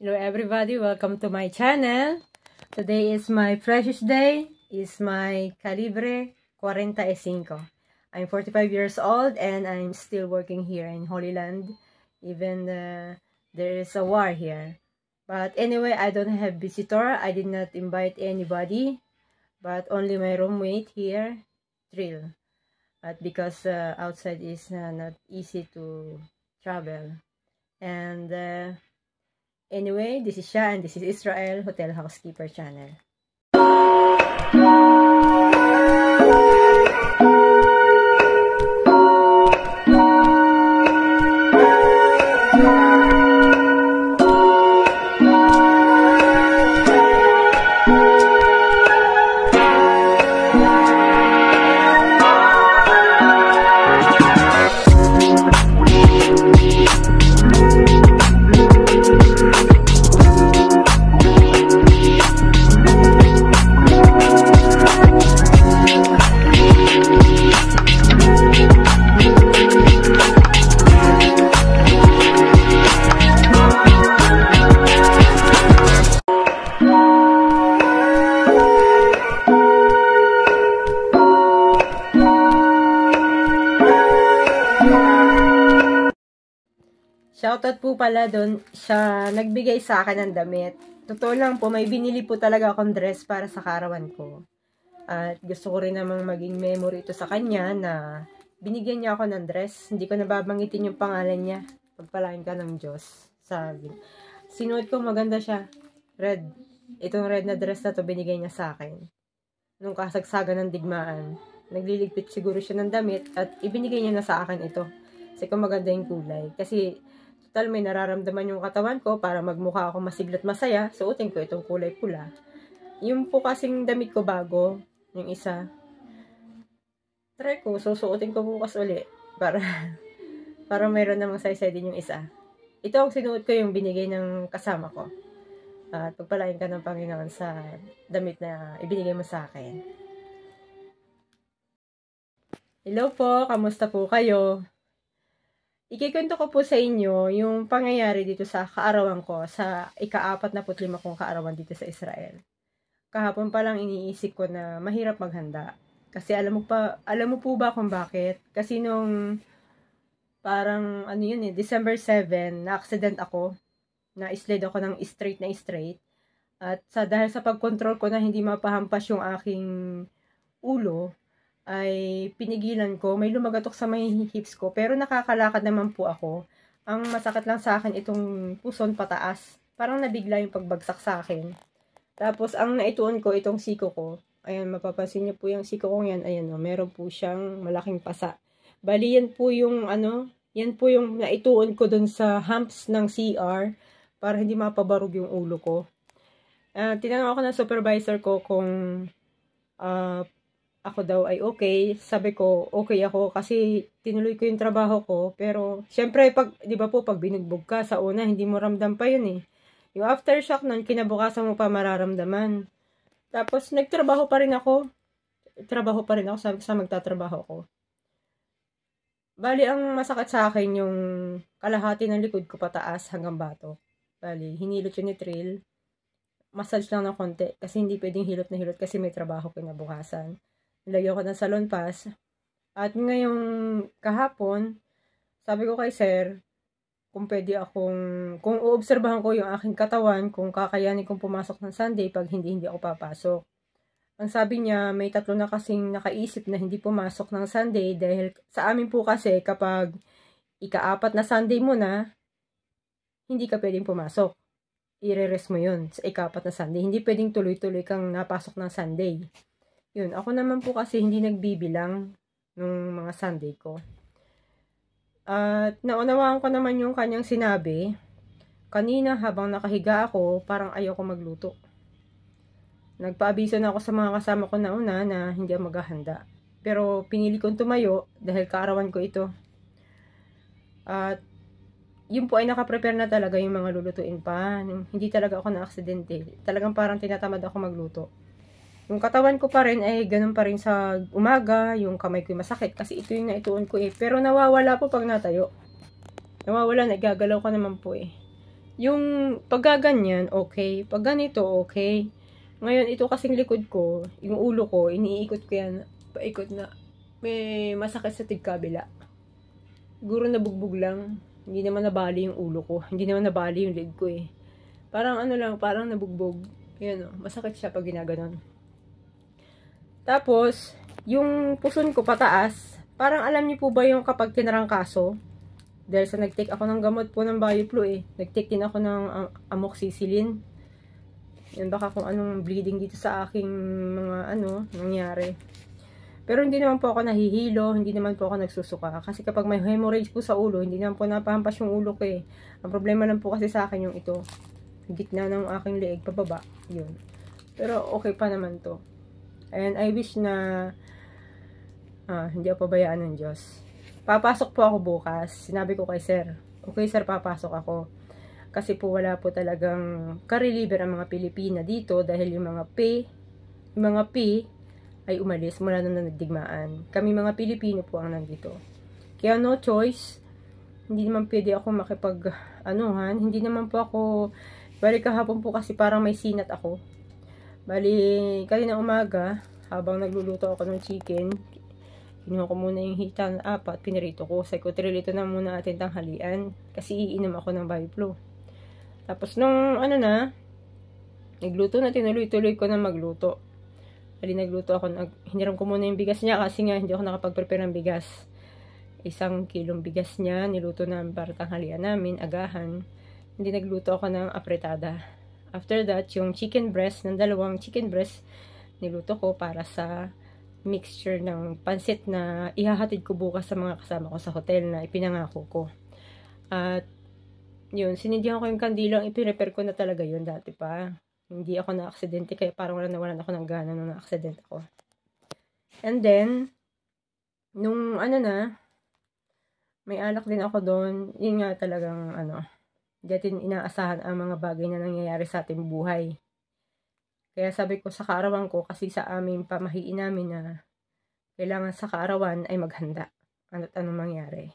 Hello everybody, welcome to my channel. Today is my precious day, is my calibre 45. I'm 45 years old and I'm still working here in Holy Land, even there is a war here. But anyway, I don't have visitor. I did not invite anybody, but only my roommate here, Trill. But because outside is not easy to travel. And anyway, this is Sha and this is Israel Hotel Housekeeper Channel. Shoutout po pala doon, siya nagbigay sa akin ng damit. Totoo lang po, may binili po talaga akong dress para sa karawan ko. At gusto ko rin namang maging memory ito sa kanya na binigyan niya ako ng dress. Hindi ko nababanggitin yung pangalan niya. Pagpalain ka ng Diyos. Sabi. Sinuot ko, maganda siya. Red. Itong red na dress na to binigay niya sa akin. Nung kasagsagan ng digmaan. Nagliligpit siguro siya ng damit at ibinigay niya na sa akin ito. Kasi kung maganda yung kulay. Kasi total may nararamdaman yung katawan ko para magmukha ako masiglat masaya, suotin ko itong kulay pula. Yung po kasing damit ko bago, yung isa. Try ko, susuotin ko bukas uli para mayroon namang saysay din yung isa. Ito ang sinuot ko yung binigay ng kasama ko. At pagpalain ka ng Panginoon sa damit na ibinigay mo sa akin. Hello po, kamusta po kayo? Ikikwento ko po sa inyo yung pangyayari dito sa kaarawan ko, sa ika-45 kong kaarawan dito sa Israel. Kahapon pa lang iniisip ko na mahirap maghanda. Kasi alam mo po ba kung bakit? Kasi nung parang December 7, na-accident ako. Na-slide ako ng straight na straight. At dahil sa pag-control ko na hindi mapahampas yung aking ulo, ay pinigilan ko, may lumagatok sa may hips ko, pero nakakalakad naman po ako. Ang masakit lang sa akin itong puson pataas. Parang nabigla yung pagbagsak sa akin. Tapos, ang naituon ko, itong siko ko. Ayan, mapapansin niyo po yung siko ko yan. Ayan, meron po siyang malaking pasa. Bali, yan po yung naituon ko dun sa humps ng CR para hindi mapabarog yung ulo ko. Tinanong ako ng supervisor ko kung ako daw ay okay. Sabi ko, okay ako kasi tinuloy ko yung trabaho ko. Pero, syempre, di ba po, pag binugbog ka sa una, hindi mo ramdam pa yun eh. Yung aftershock nun, kinabukasan mo pa mararamdaman. Tapos, nagtrabaho pa rin ako. Sa magtatrabaho ko. Bali, ang masakit sa akin yung kalahati ng likod ko pataas hanggang bato. Bali, hinilot yun ni Trill. Massage lang ng konti kasi hindi pwedeng hilot na hilot kasi may trabaho kinabukasan. Nilagyan ko ng salon pass. At ngayong kahapon, sabi ko kay sir, kung uobserbahan ko yung aking katawan, kung kakayanin kong pumasok ng Sunday pag hindi ako papasok. Ang sabi niya, may 3 na kasing nakaisip na hindi pumasok ng Sunday dahil sa amin po kasi kapag ika-4 na Sunday mo na, hindi ka pwedeng pumasok. I-rest mo yun sa ika-4 na Sunday. Hindi pwedeng tuloy-tuloy kang napasok ng Sunday. Yun, ako naman po kasi hindi nagbibilang nung mga Sunday ko. At naunawaan ko naman yung kanyang sinabi. Kanina habang nakahiga ako, parang ayaw ko magluto. Nagpaabiso na ako sa mga kasama ko na una na hindi ako maghahanda. Pero pinili kong tumayo dahil kaarawan ko ito. At yun po ay nakaprepare na talaga yung mga lulutuin pa. Hindi talaga ako na-aksidente. Talagang parang tinatamad ako magluto. Yung katawan ko pa rin ay ganun pa rin sa umaga, yung kamay ko masakit kasi ito yung naituon ko eh. Pero nawawala po pag natayo. Nawawala, nagagalaw ko naman po eh. Yung paggaganyan, okay. Pag ganito, okay. Ngayon, ito kasing likod ko, yung ulo ko, iniikot ko yan, paikot na, may masakit sa tigkabila. Siguro nabugbog lang. Hindi naman nabali yung ulo ko. Hindi naman nabali yung leg ko eh. Parang ano lang, parang nabugbog. Ayan o, masakit siya pag ginaganon. Tapos, yung puson ko pataas, parang alam niyo po ba yung kapag tinarangkaso? Dahil sa nag-take ako ng gamot po ng BioFlu eh. Nag-take din ako ng amoxicillin. Yan baka kung anong bleeding dito sa aking mga nangyari. Pero hindi naman po ako nahihilo, hindi naman po ako nagsusuka. Kasi kapag may hemorrhage po sa ulo, hindi naman po napahampas yung ulo ko eh. Ang problema lang po kasi sa akin yung ito. Yung gitna ng aking leeg, pababa. Yun. Pero okay pa naman to. And I wish na hindi ako pabayaan ng Diyos. Papasok po ako bukas. Sinabi ko kay sir. Okay sir, papasok ako. Kasi po wala po talagang ka-reliever ang mga Pilipina dito dahil yung mga P ay umalis mula nung nagdigmaan. Kami mga Pilipino po ang nandito. Kaya no choice. Hindi naman pwede ako hindi naman po ako, bali kahapon po kasi parang may sinat ako. Bali, kanina umaga, habang nagluluto ako ng chicken, kinuha ko muna yung hita na 4, pinirito ko. Sabi ko, trilito na muna atin tanghalian. Kasi iinom ako ng BioFlu. Tapos nung nagluto na, tinuloy-tuloy ko na magluto. Bali, nagluto ako, hiniram ko muna yung bigas niya kasi nga hindi ako nakapag-prepare ng bigas. 1 kilong bigas niya, niluto namin para tanghalian namin, agahan. Hindi nagluto ako ng apretada. After that, yung chicken breast, ng 2 chicken breast, niluto ko para sa mixture ng pansit na ihahatid ko bukas sa mga kasama ko sa hotel na ipinangako ko. At yun, sinindihan ko yung kandilang, ipiprepare ko na talaga yun dati pa. Hindi ako na-aksidente, kaya parang nawalan ako ng gana nung na-aksidente ako. And then, nung may alak din ako doon, yun nga talagang datin inaasahan ang mga bagay na nangyayari sa ating buhay. Kaya sabi ko sa kaarawan ko, kasi sa aming pamahiin namin na kailangan sa kaarawan ay maghanda. Ano't anong mangyari.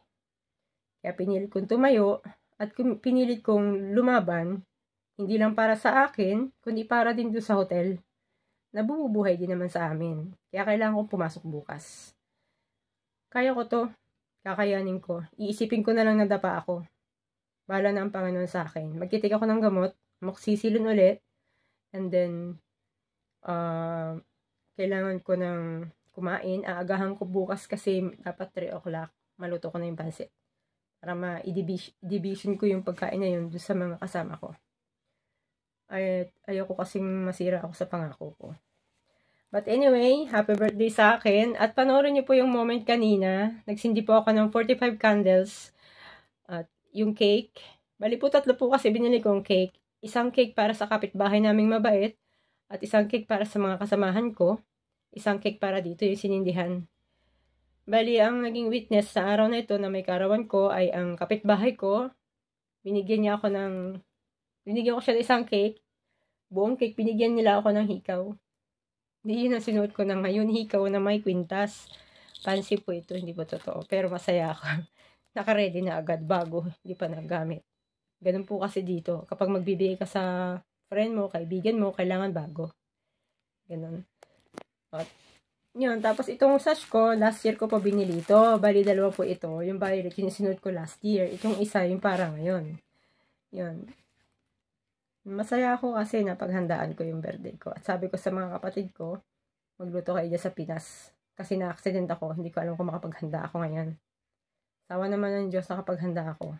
Kaya pinilit kong tumayo at pinilit kong lumaban, hindi lang para sa akin, kundi para din doon sa hotel. Nabubuhay din naman sa amin. Kaya kailangan kong pumasok bukas. Kaya ko to. Kakayanin ko. Iisipin ko na lang na dapa ako. Bahala na ang Panginoon sa akin. Magkitik ako ng gamot. Amoxicillin ulit. And then, kailangan ko ng kumain. Aagahan ko bukas kasi dapat 3 o'clock. Maluto ko na yung pansit. Para ma-division ko yung pagkain na yun doon sa mga kasama ko. Ay, ayoko kasing masira ako sa pangako ko. But anyway, happy birthday sa akin. At panoorin niyo po yung moment kanina. Nagsindi po ako ng 45 candles. At yung cake. Bali po 3 po kasi binili kong cake. 1 cake para sa kapitbahay naming mabait. At 1 cake para sa mga kasamahan ko. 1 cake para dito yung sinindihan. Bali, ang naging witness sa araw na ito na may karawan ko ay ang kapitbahay ko. Binigyan ko siya ng 1 cake. Buong cake, binigyan nila ako ng hikaw. Hindi yun ang sinuot ko na ngayon, hikaw na may kwintas. Fancy po ito, hindi po totoo. Pero masaya ako. Naka-ready na agad bago, hindi pa nagamit. Ganun po kasi dito. Kapag magbibigay ka sa friend mo, kaibigan mo, kailangan bago. Ganun. At, yun. Tapos itong sash ko, last year ko po binili ito. Bali, 2 po ito. Yung violet, yung sinuot ko last year. Itong isa, yung parang ngayon. Yun. Masaya ako kasi napaghandaan ko yung birthday ko. At sabi ko sa mga kapatid ko, magluto kayo dyan sa Pinas. Kasi na-accident ako, hindi ko alam kung makapaghanda ako ngayon. Sawa naman ng Diyos, nakapaghanda ako.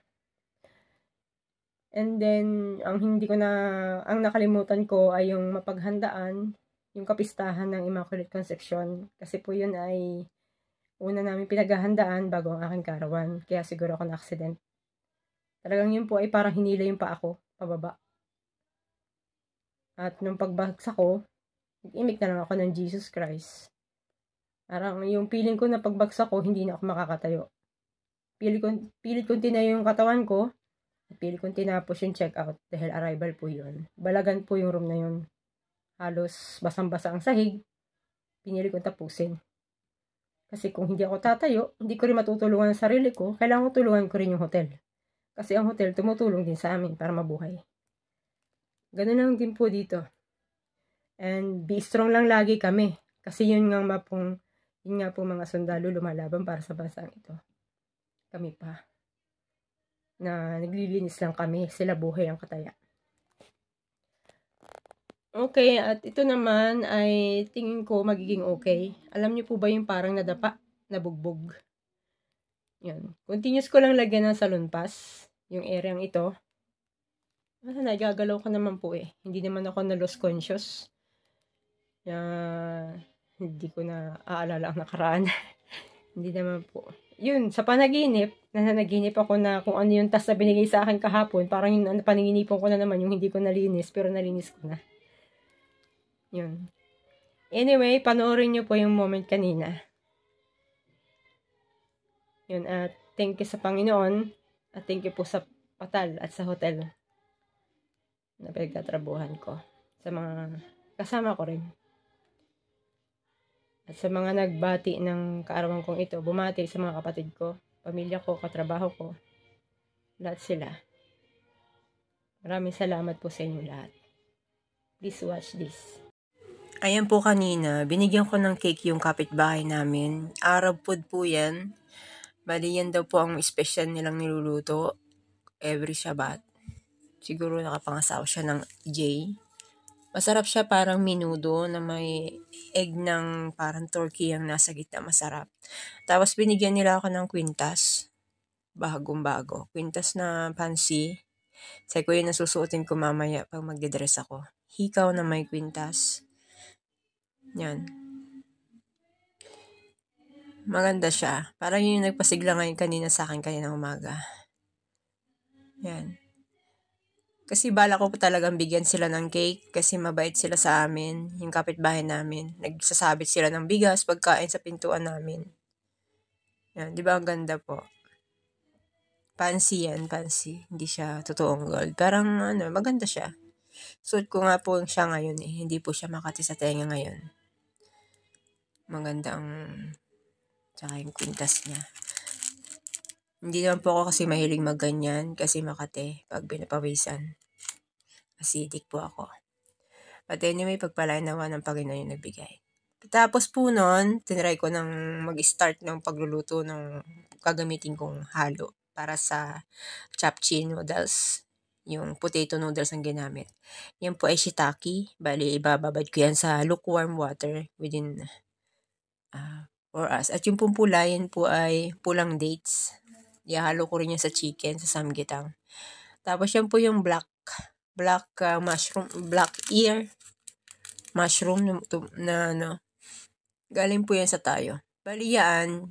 And then, ang nakalimutan ko ay yung mapaghandaan, yung kapistahan ng Immaculate Conception. Kasi po yun ay una namin pinaghahandaan bago ang aking karawan. Kaya siguro ako na-accident. Talagang yun po ay parang hinila yung pa ako, pababa. At nung pagbagsak ko, nag-imik na lang ako ng Jesus Christ. Parang yung feeling ko na pagbagsak ko, hindi na ako makakatayo. Pilit kong tinayo yung katawan ko. Pilit kong tinapos yung check-out dahil arrival po yun. Balagan po yung room na yun. Halos basang-basa ang sahig. Pinili kong tapusin. Kasi kung hindi ako tatayo, hindi ko rin matutulungan ang sarili ko. Kailangan ko tulungan ko rin yung hotel. Kasi ang hotel tumutulong din sa amin para mabuhay. Ganun lang din po dito. And be strong lang lagi kami. Kasi yun nga po mga sundalo lumalaban para sa bansang ito. Kami pa. Na naglilinis lang kami. Sila buhay ang kataya. Okay, at ito naman ay tingin ko magiging okay. Alam niyo po ba yung parang nadapa, nabugbog? Yan. Continuous ko lang lagyan ng salon pass, yung areang ito. Nagagalaw ko naman po eh. Hindi naman ako na lost conscious. Hindi ko na aalala ang nakaraan. Hindi naman po. Yun, sa panaginip, nanaginip ako na kung ano yung task na binigay sa akin kahapon, parang yung panaginipan ko na naman yung hindi ko nalinis, pero nalinis ko na. Yun. Anyway, panoorin nyo po yung moment kanina. Yun, at thank you sa Panginoon, at thank you po sa Patal at sa hotel na pinagtatrabuhan ko. Sa mga kasama ko rin. At sa mga nagbati ng kaarawan kong ito, bumati sa mga kapatid ko, pamilya ko, katrabaho ko, lahat sila. Maraming salamat po sa inyo lahat. Please watch this. Ayan po kanina, binigyan ko ng cake yung kapitbahay namin. Arab food po yan. Bali yan daw po ang special nilang niluluto every Shabbat. Siguro nakapangasawa siya ng J. Masarap siya, parang menudo na may egg ng parang turkey ang nasa gitna, masarap. Tapos binigyan nila ako ng kwintas. Bagong-bago. Kwintas na pansi. Sabi ko yun nasusuotin ko mamaya pag magdidress ako. Hikaw na may kwintas. Yan. Maganda siya. Parang yun yung nagpasigla ngayon kanina sa akin kanina umaga. Yan. Kasi bala ko po talagang bigyan sila ng cake kasi mabait sila sa amin, yung kapitbahay namin. Nagsasabit sila ng bigas, pagkain sa pintuan namin. Yan, di ba ang ganda po? Fancy yan, fancy. Hindi siya totoong gold. Parang maganda siya. Suot ko nga po siya ngayon eh. Hindi po siya makati sa tenga ngayon. Maganda ang tsaka yung kwintas niya. Hindi naman po ako kasi mahilig magganyan kasi makate pag pinapawisan. Acidic po ako. But anyway, pagpalain naman ng Panginoon yung nagbigay. Tapos po nun, tinry ko nang mag-start ng pagluluto ng gagamitin kong halo para sa chapchi noodles. Yung potato noodles ang ginamit. Yan po ay shiitake. Bali, ibababad ko yan sa lukewarm water within 4 hours. At yung pula, yan po ay pulang dates. Ihalo ko rin yan sa chicken, sa samgyetang. Tapos yan po yung black mushroom, black ear mushroom na galing po yan sa tayo. Bali yan,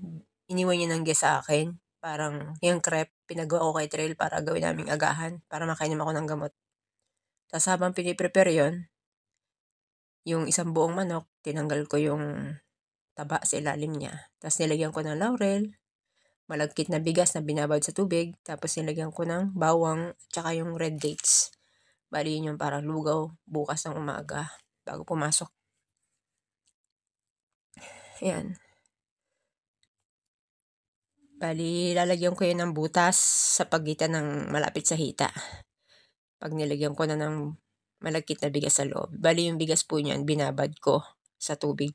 iniwan niya ng guest sa akin. Parang yung crepe, pinagawa ko kay Trail para gawin naming agahan, para makainom ako ng gamot. Tapos habang piniprepare yon, yung isang buong manok, tinanggal ko yung taba sa ilalim niya. Tapos nilagyan ko ng laurel, malagkit na bigas na binabad sa tubig. Tapos nilagyan ko ng bawang, tsaka yung red dates. Bali yun yung parang lugaw bukas ng umaga bago pumasok. Ayan. Bali, lalagyan ko yun ng butas sa pagitan ng malapit sa hita. Pag nilagyan ko na ng malagkit na bigas sa loob. Bali, yung bigas po niyan, binabad ko sa tubig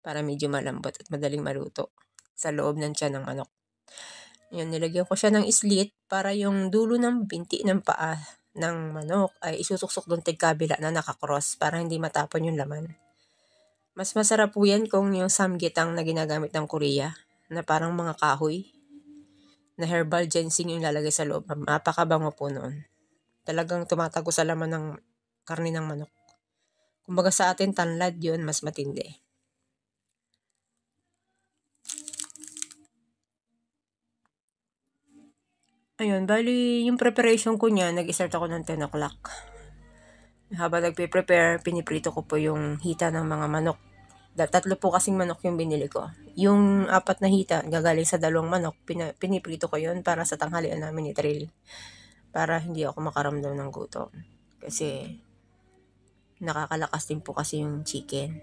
para medyo malambot at madaling maluto sa loob ng tiyan ng manok. Yun, nilagyan ko siya ng slit para yung dulo ng binti ng paa ng manok ay isusuksok doon tigkabila na nakakross para hindi matapon yung laman. Mas masarap po yan kung yung samgyetang na ginagamit ng Korea na parang mga kahoy na herbal ginseng yung lalagay sa loob. Napakabango po noon. Talagang tumatago sa laman ng karne ng manok. Kumbaga sa atin tanlad yun, mas matindi. Ayun, bali yung preparation ko niya, nag-start ako ng 10 o'clock. Habang nagpe-prepare, piniprito ko po yung hita ng mga manok. 3 po kasing manok yung binili ko. Yung 4 na hita, gagaling sa 2 manok, piniprito ko yun para sa tanghalian namin ni Trail. Para hindi ako makaramdam ng gutom. Kasi nakakalakas din po kasi yung chicken.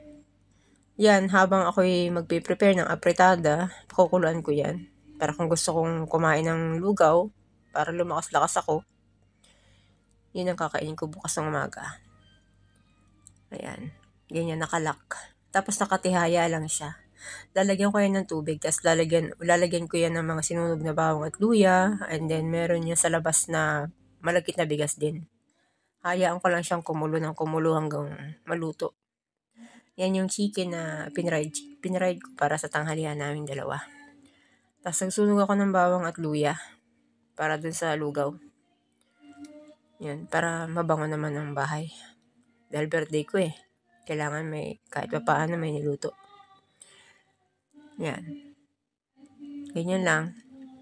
Yan, habang ako'y magpe-prepare ng apretada, pakukuluan ko yan. Para kung gusto kong kumain ng lugaw, para lumakas-lakas ako. Yun ang kakainin ko bukas ng umaga. Ayan. Ganyan, nakalak. Tapos nakatihaya lang siya. Lalagyan ko yan ng tubig, tapos lalagyan ko yan ng mga sinunog na bawang at luya, and then meron yan sa labas na malagkit na bigas din. Hayaan ko lang siyang kumulo ng kumulo hanggang maluto. Yan yung chicken na pinride ko para sa tanghalian naming dalawa. Tapos nagsunog ako ng bawang at luya para dun sa lugaw. Yan, para mabango naman ang bahay. Dahil birthday ko eh. Kailangan may, kahit pa paano may niluto. Yan. Ganyan lang.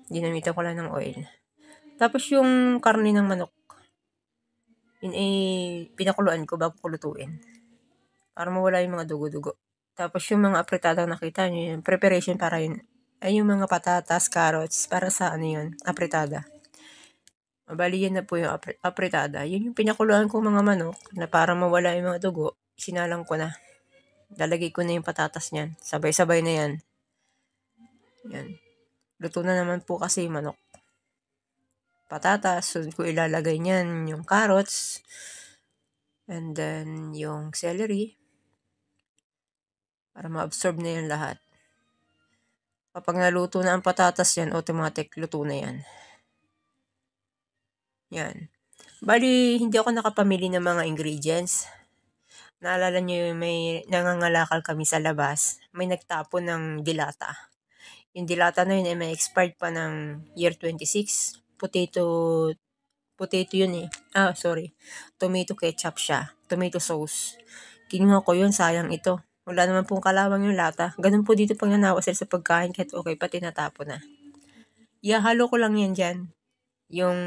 Ginamitan ko lang ng oil. Tapos yung karne ng manok, yun pinakuluan ko bago ko lutuin. Para mawala yung mga dugo-dugo. Tapos yung mga apretadang nakita nyo, yung preparation para yun, ay yung mga patatas, carrots, para sa ano yun, apretada. Bali yan na po yung apretada. Yun yung pinakuluan ko mga manok, na para mawala yung mga dugo, sinalang ko na. Lalagay ko na yung patatas niyan. Sabay-sabay na yan. Yan. Luto na naman po kasi yung manok. Patatas, so ko ilalagay niyan yung carrots, and then yung celery, para ma-absorb na yan lahat. Kapag naluto na ang patatas yan, automatic luto na yan. Yan. Bali, hindi ako nakapamili ng mga ingredients. Naalala nyo yung may nangangalakal kami sa labas. May nagtapon ng dilata. Yung dilata na yun ay may expired pa ng year 26. Potato yun eh. Tomato ketchup siya. Tomato sauce. Kinuha ko yun, sayang ito. Wala naman pong kalawang yung lata. Ganun po dito pag nanawa sila sa pagkain, kahit okay pa, tinatapon na. Ihalo ko lang yan dyan. Yung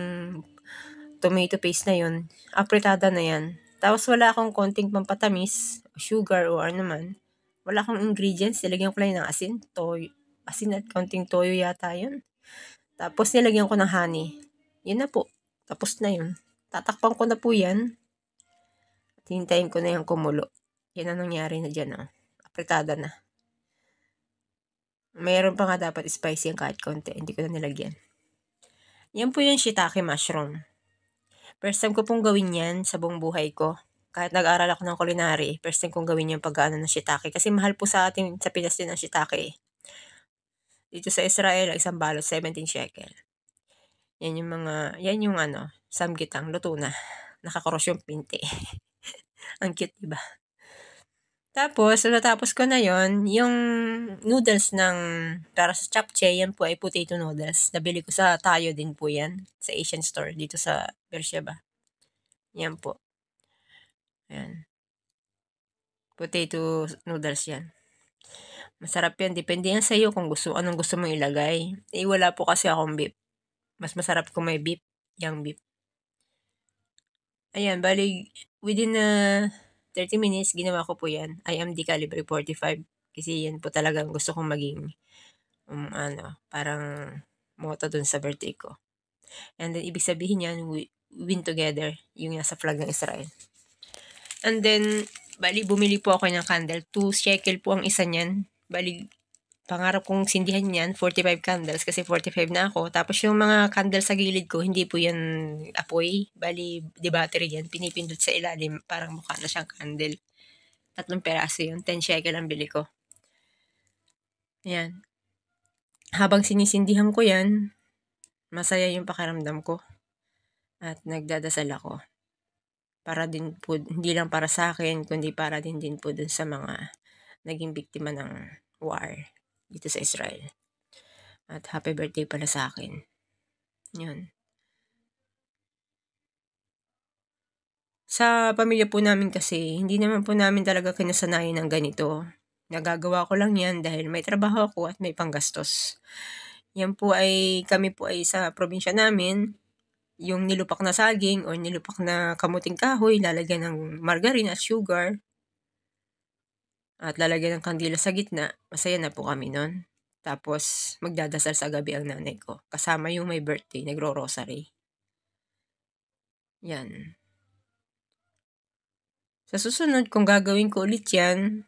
tomato paste na yun. Apretada na yan. Tapos wala akong konting pampatamis, sugar o ano man. Wala akong ingredients. Nilagyan ko lang ng asin, toyo. Asin at konting toyo yata yun. Tapos nilagyan ko ng honey. Yun na po. Tapos na yun. Tatakpan ko na po yan. At hintayin ko na yung kumulo. Yan ang nangyari na dyan. Oh. Apretada na. Mayroon pa nga dapat spicy yung kahit konti. Hindi ko na nilagyan. Yan po yung shiitake mushroom. First time ko pong gawin yan sa buong buhay ko. Kahit nag-aral ako ng culinary, first time kong gawin yung pag-ano ng shiitake. Kasi mahal po sa atin sa Pinas din ang shiitake. Dito sa Israel, isang balot, 17 shekel. Yan yung samgyetang, luto na. Nakakross yung pinti. Ang cute, diba? Tapos, natapos ko na yon, yung noodles para sa japchae, yan po ay potato noodles. Nabili ko sa Tayo din po yan, sa Asian store, dito sa Beersheba. Yan po. Ayan. Potato noodles yan. Masarap yan. Depende yan sa iyo kung anong gusto mong ilagay. Wala po kasi akong beef. Mas masarap kung may beef. Yung beef. Ayan, bali, within 30 minutes, ginawa ko po yan. IMD calibre 45. Kasi yan po talagang gusto kong maging, parang motto dun sa birthday ko. And then, ibig sabihin yan, we win together. Yung nasa flag ng Israel. And then, bali, bumili po ako ng candle. 2 shekel po ang isa niyan. Bali, pangarap kong sindihan yan, 45 candles kasi 45 na ako. Tapos yung mga candles sa gilid ko, hindi po yan apoy. Bali, di battery yan. Pinipindot sa ilalim, parang mukha na siyang candle. 3 peraso yun. 10 shekel ang bili ko. Ayan. Habang sinisindihan ko yan, masaya yung pakiramdam ko. At nagdadasal ako. Para din po, hindi lang para sa akin, kundi para din po dun sa mga naging biktima ng war dito sa Israel. At happy birthday pala sa akin. Yun. Sa pamilya po namin kasi, hindi naman po namin talaga kinasanayan ng ganito. Nagagawa ko lang yan dahil may trabaho ako at may panggastos. Yan po kami po ay sa probinsya namin, yung nilupak na saging o nilupak na kamuting kahoy, lalagyan ng margarine at sugar, at lalagyan ng kandila sa gitna. Masaya na po kami nun. Tapos, magdadasal sa gabi ang nanay ko. Kasama yung may birthday, nagro-rosary. Yan. Sa susunod, kung gagawin ko ulit yan,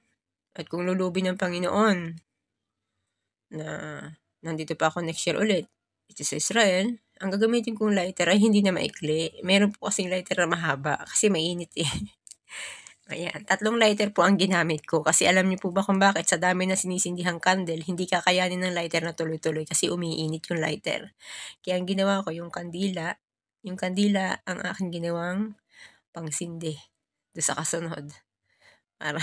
at kung lulubin ng Panginoon, na nandito pa ako next year ulit, dito sa Israel, ang gagamitin kong lighter ay hindi na maikli. Meron po kasing lighter na mahaba kasi mainit eh. Ayan, 3 lighter po ang ginamit ko kasi alam niyo po ba kung bakit sa dami na sinisindihang candle, hindi kakayanin ng lighter na tuloy-tuloy kasi umiinit yung lighter. Kaya ang ginawa ko yung kandila ang aking ginawang pangsindi do sa kasunod. Para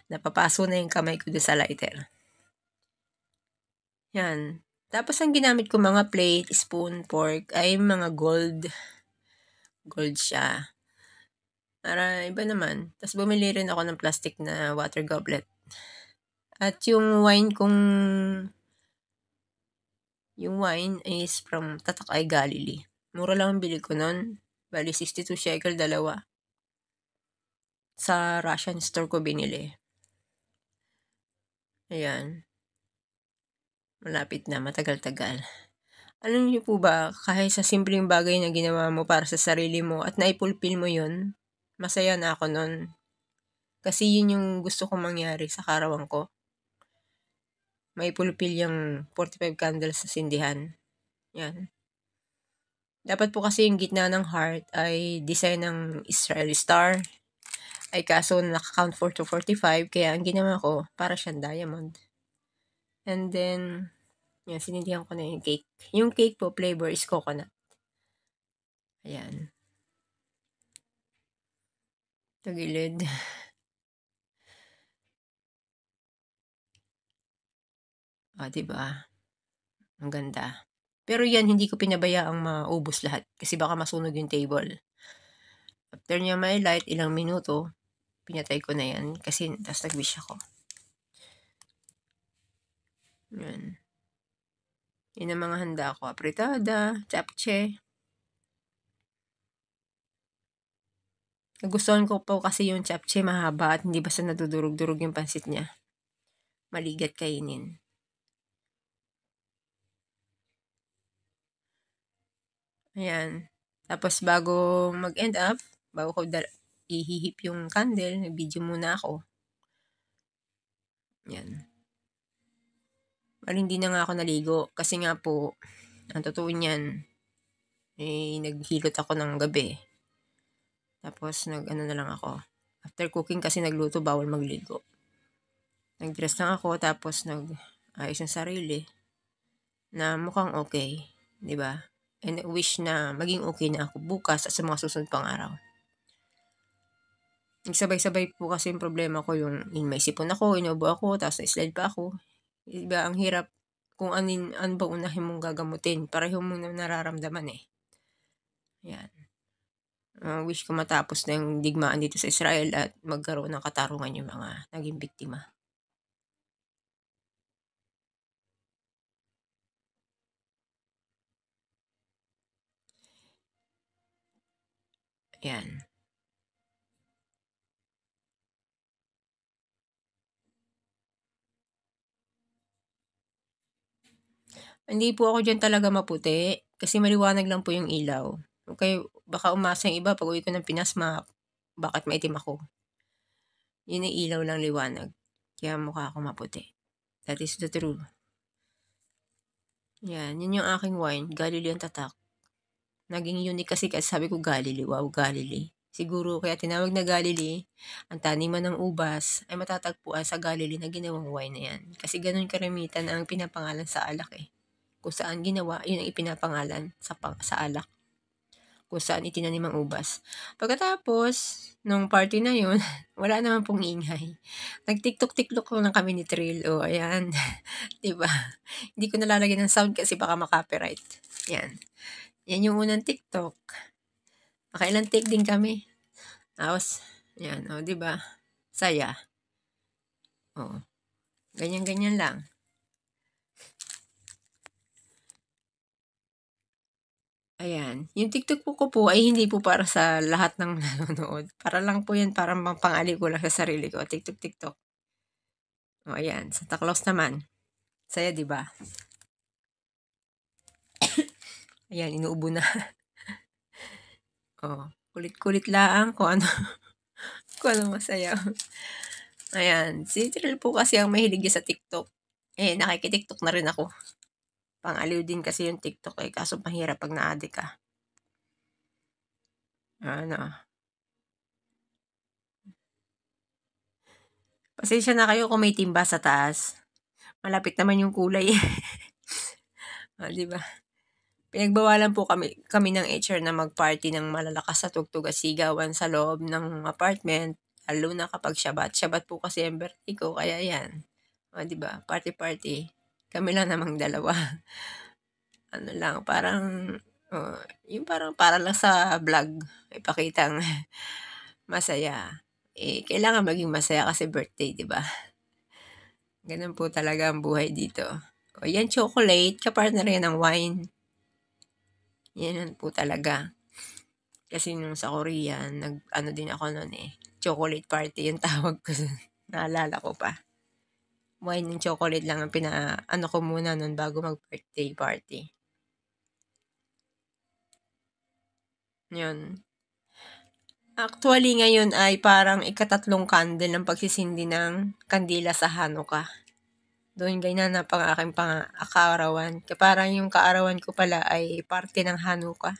napapaso na yung kamay ko do sa lighter. Yan. Tapos ang ginamit ko mga plate, spoon, fork ay mga gold. Gold siya. Para iba naman. Tapos bumili rin ako ng plastic na water goblet. At yung wine is from Tatakay Galilee. Mura lang ang bili ko nun. Bali 62 shekel dalawa. Sa Russian store ko binili. Ayan. Malapit na, matagal-tagal. Alam niyo po ba, kahit sa simpleng bagay na ginawa mo para sa sarili mo at naipulpil mo yun, masaya na ako nun. Kasi yun yung gusto kong mangyari sa karawan ko. Maipulpil yung 45 candles sa sindihan. Yan. Dapat po kasi yung gitna ng heart ay design ng Israeli star. Ay kaso naka-count 4 to 45, kaya ang ginawa ko, para siyang diamond. And then, yan, sinindihan ko na yung cake. Yung cake po, flavor is coconut. Ayan. Tagilid. Diba? Ang ganda. Pero yan, hindi ko pinabayaang maubos lahat kasi baka masunog yung table. After niya may light, ilang minuto, pinatay ko na yan kasi tapos nag-wish ako. Yan. Yan ang mga handa ko. Apritada, japchae. Nagustuhan ko po kasi yung japchae mahaba at hindi basta nadudurog-durog yung pansit niya. Maligat kainin. Ayan. Tapos bago mag-end up, bago ko ihihip yung candle, nag-video muna ako. Yan. Hindi na nga ako naligo kasi nga po, ang totoo niyan, naghilot ako ng gabi. Tapos nag-ano na lang ako. After cooking kasi nagluto, bawal magligo. Nag-dress lang ako tapos nag-ayos ng sarili na mukhang okay, 'di ba? And wish na maging okay na ako bukas at sa mga susunod pang araw. Nagsabay-sabay po kasi yung problema ko yung may sipon ako, inubo ako, tapos na-slide pa ako. Diba, ang hirap kung ano ba unahin mong gagamutin. Pareho mong nararamdaman eh. Yan. Wish ko matapos na yung digmaan dito sa Israel at magkaroon ng katarungan yung mga naging biktima. Yan. Hindi po ako dyan talaga maputi kasi maliwanag lang po yung ilaw. Okay, baka umasa yung iba pag uwi ko ng Pinas, bakit maitim ako? Yun ang ilaw lang liwanag. Kaya mukha ako maputi. That is the truth. Yan, yun yung aking wine. Galilee ang tatak. Naging unique kasi sabi ko Galilee. Wow, Galilee. Siguro kaya tinawag na Galilee, ang taniman ng ubas ay matatagpuan sa Galilee na ginawang wine na yan. Kasi ganun karamitan ang pinapangalan sa alak eh. Kung saan ginawa, yun ang ipinapangalan sa alak. Kung saan itinanim ang ubas. Pagkatapos, nung party na yun, wala naman pong ingay. Nag-tiktok-tiktok lang kami ni Trill. O, ayan. Diba? Hindi ko nalalagyan ng sound kasi baka makopyright. Yan. Yan yung unang TikTok. Nakailang take din kami. Tapos, yan. O, diba? Saya. O. Ganyan-ganyan lang. Ayan. Yung TikTok ko po ay hindi po para sa lahat ng nanonood. Para lang po yan, para pang-ali ko lang sa sarili ko. TikTok. O, ayan. Santa Claus naman. Saya, diba? Ayan, inuubo na. O, kulit-kulit lang kung ano, kung ano masaya. Ayan. Si Trill po kasi ang mahilig sa TikTok. Nakikitiktok na rin ako. Pang-aliw din kasi yung TikTok kaso mahirap pag na-addict ka. Pasensya na kayo kung may timba sa taas. Malapit naman yung kulay. Di ba? Pinagbawalan po kami ng HR na mag-party ng malalakas sa tugtog at sigawan sa loob ng apartment. Lalo na kapag Shabat. Shabat po kasi ang birthday ko, kaya yan. Di ba? Party. Kami lang namang dalawa. Parang, yung parang para lang sa vlog, ipakitang masaya. Kailangan maging masaya kasi birthday, di ba? Ganun po talaga ang buhay dito. Yan chocolate, kapartner yan ng wine. Yan po talaga. Kasi nung sa Korea, din ako noon chocolate party yung tawag ko. Naalala ko pa. Wine and chocolate lang ang ko muna noon bago mag-birthday party. Yun. Actually, ngayon ay parang ikatatlong candle ng pagsisindi ng kandila sa Hanukkah. Doon ganyan pang aking kaarawan. Parang yung kaarawan ko pala ay parte ng Hanukkah.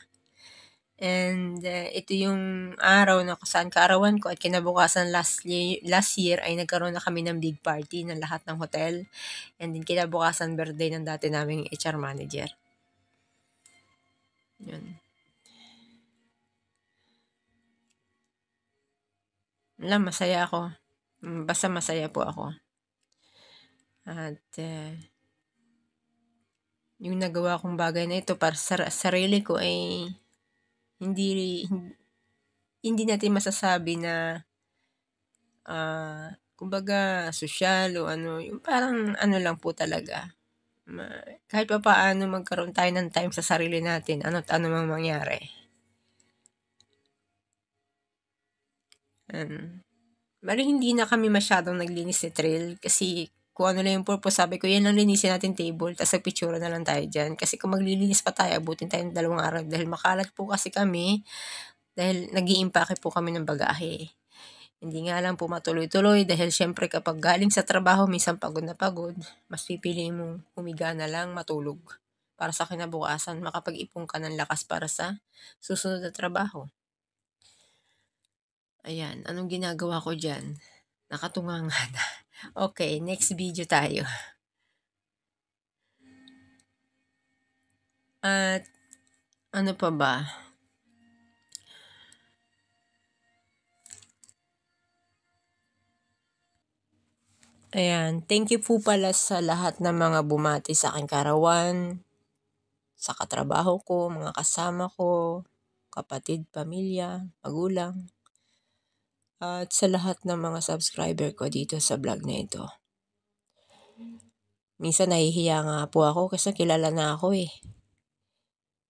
And ito yung araw na saan kaarawan ko at kinabukasan last year ay nagkaroon na kami ng big party ng lahat ng hotel. And then kinabukasan birthday ng dati naming HR manager. Yun. Masaya ako. Basta masaya po ako. At yung nagawa kong bagay na ito para sa sarili ko ay hindi natin masasabi na kumbaga sosyal o yung parang lang po talaga. Kahit pa paano magkaroon tayo ng time sa sarili natin, ano't ano mang mangyari. Bali hindi na kami masyadong naglinis ni trail kasi kung ano lang yung purpose, sabi ko, yan lang linisin natin table, tapos nagpictura na lang tayo dyan. Kasi kung maglilinis pa tayo, abutin tayo ng 2 araw dahil makalat po kasi kami, dahil nag-iimpake po kami ng bagahe. Hindi nga lang po matuloy-tuloy dahil syempre kapag galing sa trabaho, minsan pagod na pagod, mas pipili mong humiga na lang, matulog. Para sa kinabukasan, makapag-ipon ka ng lakas para sa susunod na trabaho. Ayan, anong ginagawa ko dyan? Nakatunganga na. Okay, next video tayo. At ano pa ba? Ayan, thank you po pala sa lahat ng mga bumati sa aking kaarawan, sa katrabaho ko, mga kasama ko, kapatid, pamilya, magulang, at sa lahat ng mga subscriber ko dito sa vlog na ito. Minsan nahihiya nga po ako kasi kilala na ako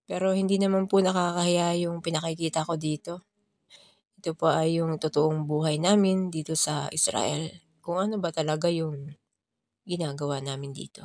Pero hindi naman po nakakahiya yung pinakikita ko dito. Ito po ay yung totoong buhay namin dito sa Israel. Kung ano ba talaga yung ginagawa namin dito.